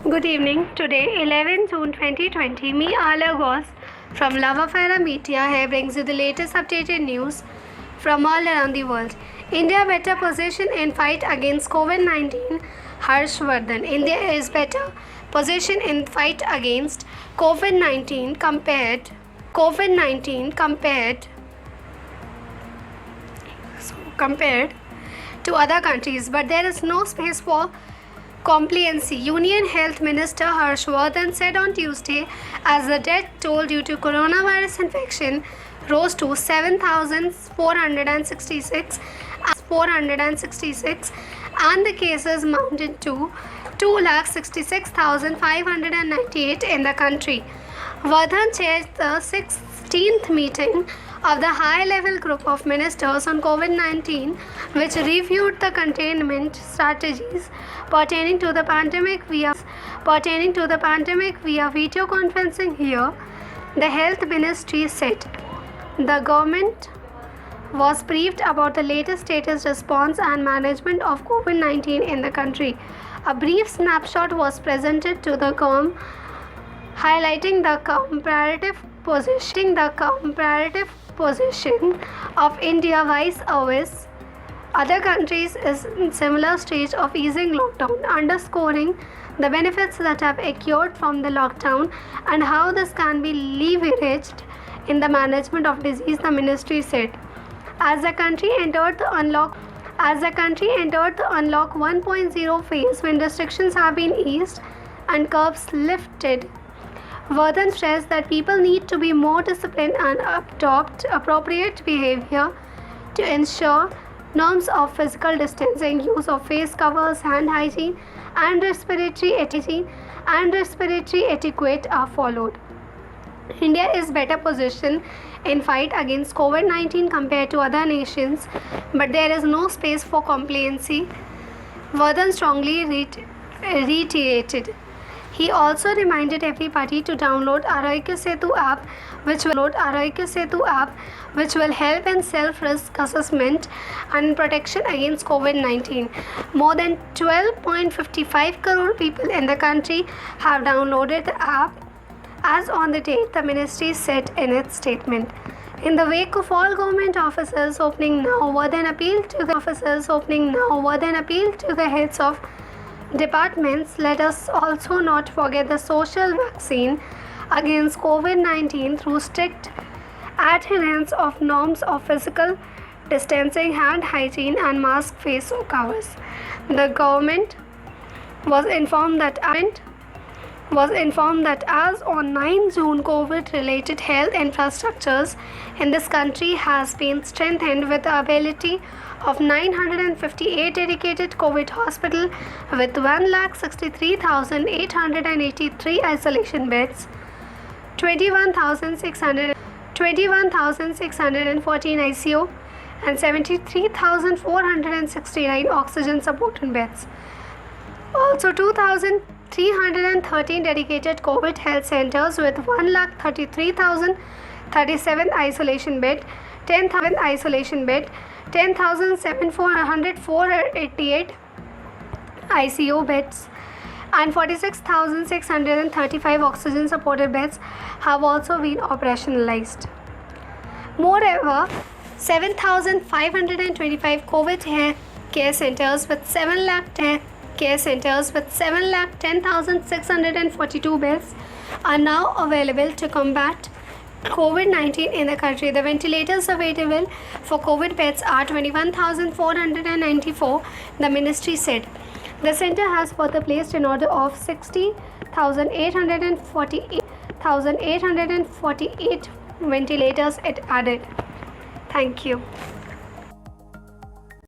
Good evening. Today, 11 June 2020, me, Ala Gos from Lava Fire Media here brings you the latest updated news from all around the world. India better position in fight against COVID-19. Harshvardhan. India is better position in fight against COVID-19 compared to other countries, but there is no space for complacency. Union Health Minister Harshvardhan said on Tuesday as the death toll due to coronavirus infection rose to 7,466 and the cases mounted to 2,66,598 in the country. Vardhan chaired the 16th meeting of the high-level group of ministers on COVID-19, which reviewed the containment strategies pertaining to the pandemic via video conferencing. Here, the health ministry said the government was briefed about the latest status, response and management of COVID-19 in the country. A brief snapshot was presented to the COM, highlighting the comparative position of India vis-a-vis other countries is in similar stage of easing lockdown, underscoring the benefits that have accrued from the lockdown and how this can be leveraged in the management of disease, the ministry said. As the country entered the unlock 1.0 phase, when restrictions have been eased and curbs lifted, Vardhan stressed that people need to be more disciplined and adopt appropriate behavior to ensure norms of physical distancing, use of face covers, hand hygiene, and respiratory etiquette are followed. India is better positioned in fight against COVID-19 compared to other nations, but there is no space for complacency, Vardhan strongly reiterated. He also reminded everybody to download Arogya Setu app, which will help in self-risk assessment and protection against COVID-19. More than 12.55 crore people in the country have downloaded the app as on the date, the ministry said in its statement. In the wake of all government offices opening now, Vardhan appealed to the heads of departments. Let us also not forget the social vaccine against COVID-19 through strict adherence of norms of physical distancing, hand hygiene and mask face covers. The government was informed that as on 9 June, COVID-related health infrastructures in this country has been strengthened with the ability of 958 dedicated COVID hospitals with 1,63,883 isolation beds, 21,614 ICU and 73,469 oxygen supported beds. Also 2,313 dedicated COVID health centers with 1,33,037 isolation bed, 10,000 isolation bed, 10,788 ICU beds and 46,635 oxygen supported beds have also been operationalized. Moreover, 7,525 COVID care centers with 7,10,642 beds are now available to combat COVID-19 in the country. The ventilators available for COVID beds are 21,494, the ministry said. The center has further placed an order of 60,848 ventilators, it added. Thank you.